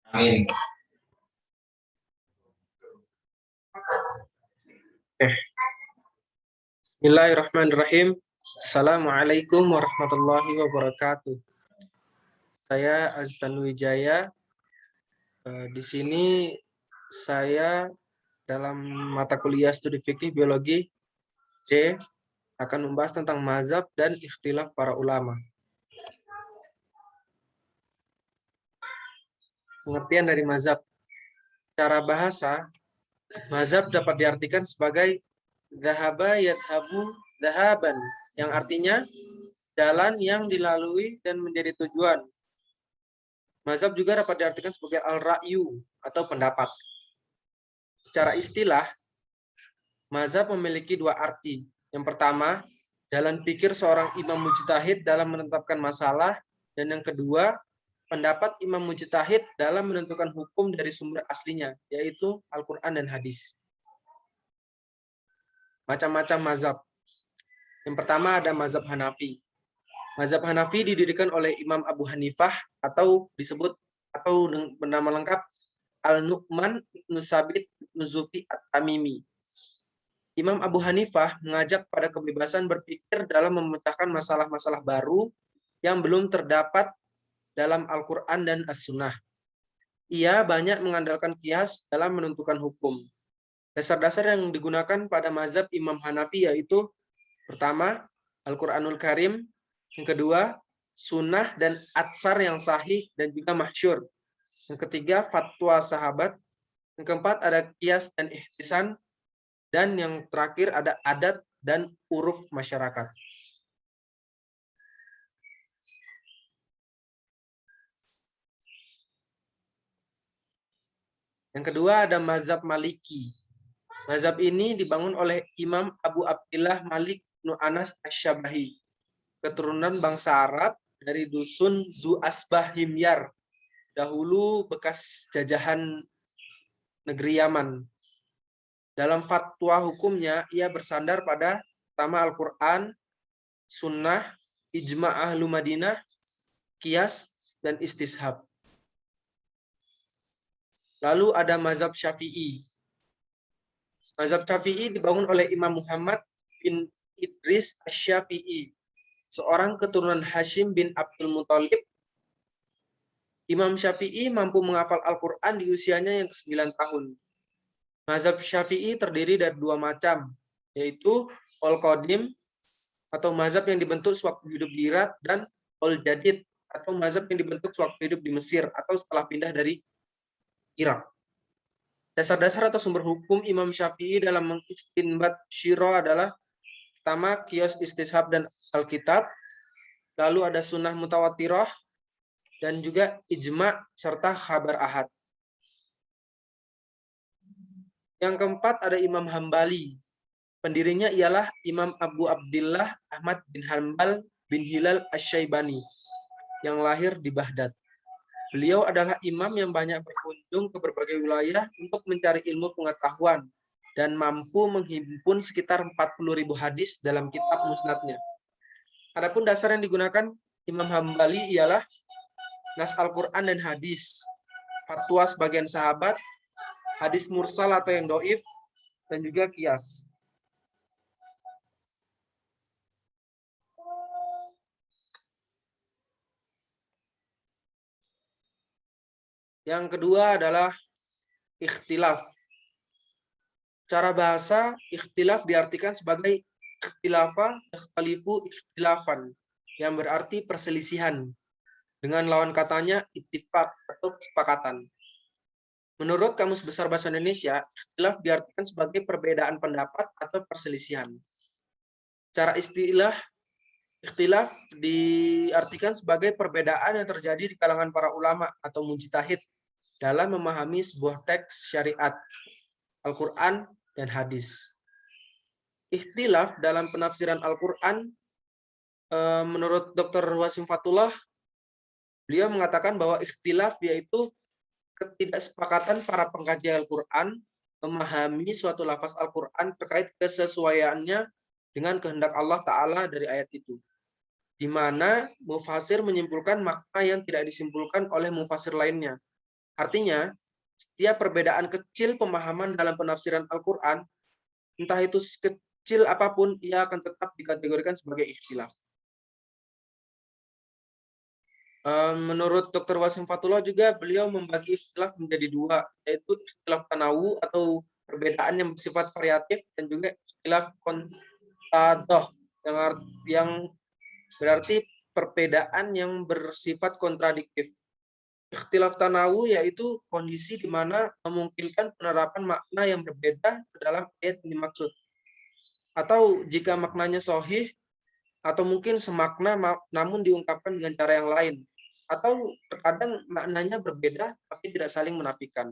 Amin. Bismillahirrahmanirrahim. Assalamualaikum warahmatullahi wabarakatuh. Saya Azdan Wijaya. Di sini saya dalam mata kuliah studi fikih biologi C akan membahas tentang mazhab dan ikhtilaf para ulama. Pengertian dari mazhab. Secara bahasa, mazhab dapat diartikan sebagai dhahaba yadhabu dhahaban, yang artinya jalan yang dilalui dan menjadi tujuan. Mazhab juga dapat diartikan sebagai al-ra'yu atau pendapat. Secara istilah, mazhab memiliki dua arti. Yang pertama, jalan pikir seorang imam mujtahid dalam menetapkan masalah, dan yang kedua, pendapat imam mujtahid dalam menentukan hukum dari sumber aslinya, yaitu Al-Quran dan hadis. Macam-macam mazhab. Yang pertama ada mazhab Hanafi. Mazhab Hanafi didirikan oleh Imam Abu Hanifah atau disebut atau bernama lengkap Al-Nu'man Ibnu Sabit Ibnu Zufi At-Tamimi. Imam Abu Hanifah mengajak pada kebebasan berpikir dalam memecahkan masalah-masalah baru yang belum terdapat dalam Al-Quran dan As-Sunnah. Ia banyak mengandalkan qiyas dalam menentukan hukum. Dasar-dasar yang digunakan pada mazhab Imam Hanafi yaitu pertama, Al-Quranul Karim, yang kedua, sunnah dan atsar yang sahih dan juga masyhur. Yang ketiga, fatwa sahabat. Yang keempat, ada qiyas dan ihtisan. Dan yang terakhir, ada adat dan uruf masyarakat. Yang kedua, ada mazhab Maliki. Mazhab ini dibangun oleh Imam Abu Abdillah Malik bin Anas Asy-Syabahi, keturunan bangsa Arab dari dusun Zu Asbah Himyar, dahulu bekas jajahan negeri Yaman. Dalam fatwa hukumnya, ia bersandar pada pertama Al-Quran, Sunnah, Ijma' Ahlu Madinah, Qiyas, dan Istishab. Lalu ada mazhab Syafi'i. Mazhab Syafi'i dibangun oleh Imam Muhammad bin Idris Asy-Syafi'i, seorang keturunan Hashim bin Abdul Muthalib. Imam Syafi'i mampu menghafal Al-Quran di usianya yang ke-9 tahun. Mazhab Syafi'i terdiri dari dua macam, yaitu Al-Qadim atau mazhab yang dibentuk sewaktu hidup di Irak, dan Al-Jadid atau mazhab yang dibentuk sewaktu hidup di Mesir atau setelah pindah dari Irak. Dasar-dasar atau sumber hukum Imam Syafi'i dalam mengistinbat syira adalah pertama, qiyas, istishab, dan Alkitab. Lalu ada sunnah mutawatirah, dan juga ijma' serta khabar ahad. Yang keempat ada Imam Hambali. Pendirinya ialah Imam Abu Abdillah Ahmad bin Hanbal bin Hilal Asy-Syaibani yang lahir di Baghdad. Beliau adalah imam yang banyak berkunjung ke berbagai wilayah untuk mencari ilmu pengetahuan dan mampu menghimpun sekitar 40.000 hadis dalam kitab musnadnya. Adapun dasar yang digunakan Imam Hambali ialah nas Al-Quran dan hadis, fatwa sebagian sahabat, hadis mursal atau yang doif, dan juga qiyas. Yang kedua adalah ikhtilaf. Cara bahasa, ikhtilaf diartikan sebagai ikhtilafa, ikhtalifu, ikhtilafan, yang berarti perselisihan. Dengan lawan katanya ittifaq atau kesepakatan. Menurut Kamus Besar Bahasa Indonesia, ikhtilaf diartikan sebagai perbedaan pendapat atau perselisihan. Cara istilah, ikhtilaf diartikan sebagai perbedaan yang terjadi di kalangan para ulama atau mujtahid dalam memahami sebuah teks syariat, Al-Quran, dan hadis. Ikhtilaf dalam penafsiran Al-Quran, menurut Dr. Wasim Fatullah, beliau mengatakan bahwa ikhtilaf yaitu ketidaksepakatan para pengkaji Al-Quran memahami suatu lafaz Al-Quran terkait kesesuaiannya dengan kehendak Allah Ta'ala dari ayat itu, di mana mufasir menyimpulkan makna yang tidak disimpulkan oleh mufasir lainnya, Artinya, setiap perbedaan kecil pemahaman dalam penafsiran Al-Quran, entah itu kecil apapun, ia akan tetap dikategorikan sebagai ikhtilaf. Menurut Dr. Wasim Fatullah juga, beliau membagi ikhtilaf menjadi dua, yaitu ikhtilaf tanawu atau perbedaan yang bersifat variatif, dan juga ikhtilaf kontadoh, yang berarti perbedaan yang bersifat kontradiktif. Ikhtilaf tanawu yaitu kondisi di mana memungkinkan penerapan makna yang berbeda ke dalam ayat yang dimaksud. Atau jika maknanya sahih, atau mungkin semakna namun diungkapkan dengan cara yang lain. Atau terkadang maknanya berbeda tapi tidak saling menafikan.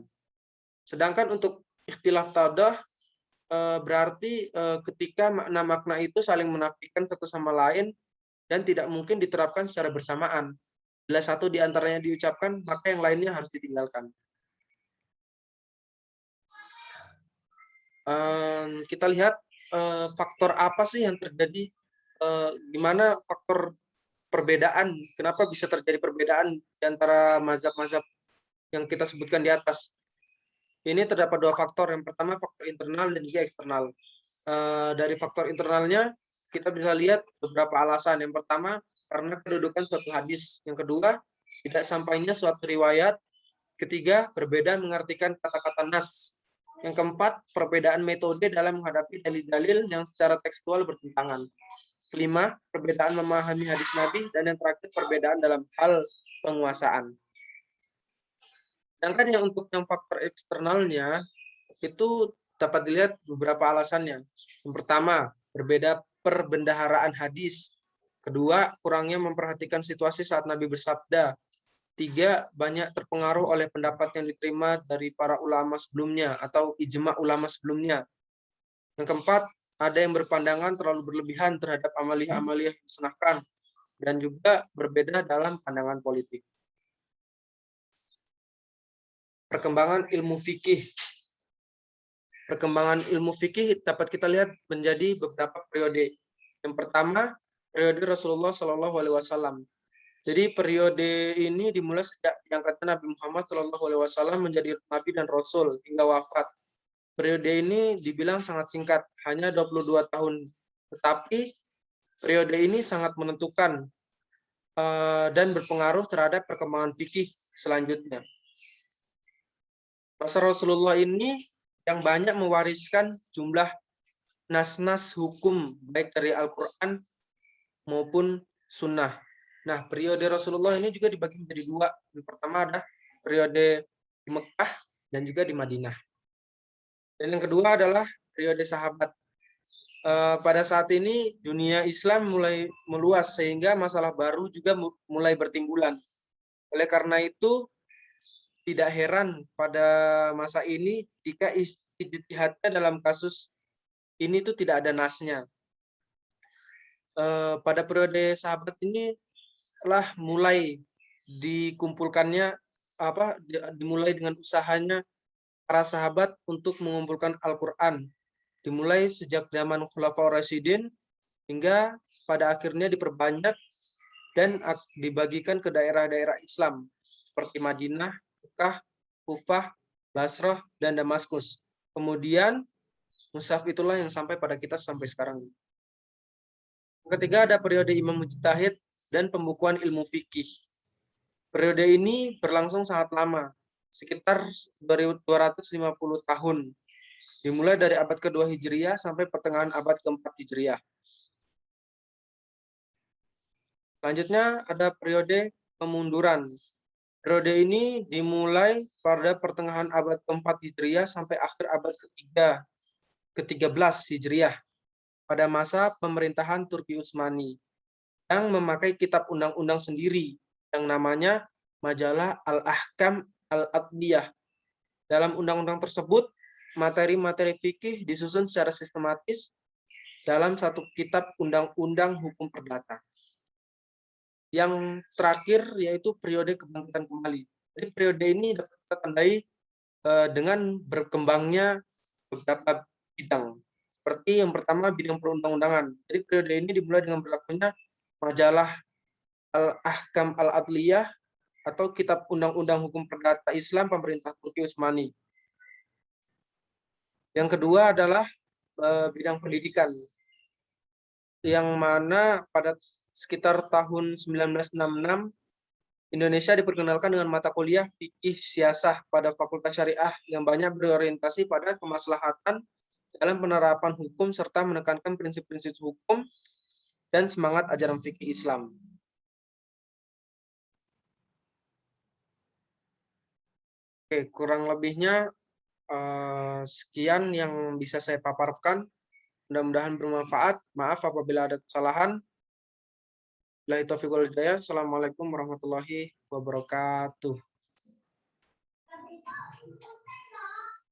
Sedangkan untuk ikhtilaf tadah berarti ketika makna-makna itu saling menafikan satu sama lain dan tidak mungkin diterapkan secara bersamaan. Bila satu di antaranya diucapkan, maka yang lainnya harus ditinggalkan. Kita lihat faktor apa sih yang terjadi, gimana faktor perbedaan, kenapa bisa terjadi perbedaan di antara mazhab-mazhab yang kita sebutkan di atas. Ini terdapat dua faktor. Yang pertama faktor internal dan juga eksternal. Dari faktor internalnya kita bisa lihat beberapa alasan. Yang pertama karena kedudukan suatu hadis. Yang kedua tidak sampainya suatu riwayat. Ketiga berbeda mengartikan kata-kata nas. Yang keempat perbedaan metode dalam menghadapi dalil-dalil yang secara tekstual bertentangan. Kelima, perbedaan memahami hadis Nabi. Dan yang terakhir, perbedaan dalam hal penguasaan. Sedangkan yang untuk yang faktor eksternalnya, itu dapat dilihat beberapa alasannya. Yang pertama, berbeda perbendaharaan hadis. Kedua, kurangnya memperhatikan situasi saat Nabi bersabda. Tiga, banyak terpengaruh oleh pendapat yang diterima dari para ulama sebelumnya atau ijma ulama sebelumnya. Yang keempat, ada yang berpandangan terlalu berlebihan terhadap amaliyah-amaliyah yang disunahkan dan juga berbeda dalam pandangan politik. Perkembangan ilmu fikih. Perkembangan ilmu fikih dapat kita lihat menjadi beberapa periode. Yang pertama, periode Rasulullah Shallallahu Alaihi Wasallam. Jadi periode ini dimulai sejak diangkatnya Nabi Muhammad Shallallahu Alaihi Wasallam menjadi Nabi dan Rasul hingga wafat. Periode ini dibilang sangat singkat, hanya 22 tahun. Tetapi periode ini sangat menentukan dan berpengaruh terhadap perkembangan fikih selanjutnya. Masa Rasulullah ini yang banyak mewariskan jumlah nas-nas hukum baik dari Al-Quran maupun sunnah. Nah, periode Rasulullah ini juga dibagi menjadi dua. Yang pertama ada periode di Mekah dan juga di Madinah. Dan yang kedua adalah periode sahabat. Pada saat ini dunia Islam mulai meluas sehingga masalah baru juga mulai bertimbulan. Oleh karena itu, tidak heran pada masa ini jika ijtihadnya dalam kasus ini tuh tidak ada nasnya. Pada periode sahabat ini telah mulai dikumpulkannya dimulai dengan usahanya para sahabat untuk mengumpulkan Al-Quran. Dimulai sejak zaman Khulafaur Rasyidin hingga pada akhirnya diperbanyak dan dibagikan ke daerah-daerah Islam seperti Madinah, Mekah, Kufah, Basrah, dan Damaskus. Kemudian mushaf itulah yang sampai pada kita sampai sekarang. Ketiga ada periode Imam Mujtahid dan pembukuan ilmu fikih. Periode ini berlangsung sangat lama, sekitar 250 tahun. Dimulai dari abad kedua Hijriah sampai pertengahan abad keempat Hijriah. Selanjutnya ada periode pemunduran. Periode ini dimulai pada pertengahan abad keempat Hijriah sampai akhir abad ke-13 Hijriah pada masa pemerintahan Turki Utsmani yang memakai kitab undang-undang sendiri yang namanya Majalah Al-Ahkam Al-Adliyah. Dalam undang-undang tersebut, materi-materi fikih disusun secara sistematis dalam satu kitab undang-undang hukum perdata. Yang terakhir yaitu periode kebangkitan kembali. Jadi periode ini dapat kita tandai dengan berkembangnya beberapa bidang. Seperti yang pertama bidang perundang-undangan. Jadi periode ini dimulai dengan berlakunya Majalah Al-Ahkam Al-Adliyah atau Kitab Undang-Undang Hukum Perdata Islam Pemerintah Turki Utsmani. Yang kedua adalah bidang pendidikan, yang mana pada sekitar tahun 1966 Indonesia diperkenalkan dengan mata kuliah Fikih Siasah pada Fakultas Syariah yang banyak berorientasi pada kemaslahatan dalam penerapan hukum serta menekankan prinsip-prinsip hukum dan semangat ajaran fikih Islam. Oke, kurang lebihnya sekian yang bisa saya paparkan. Mudah-mudahan bermanfaat. Maaf apabila ada kesalahan. Assalamualaikum warahmatullahi wabarakatuh.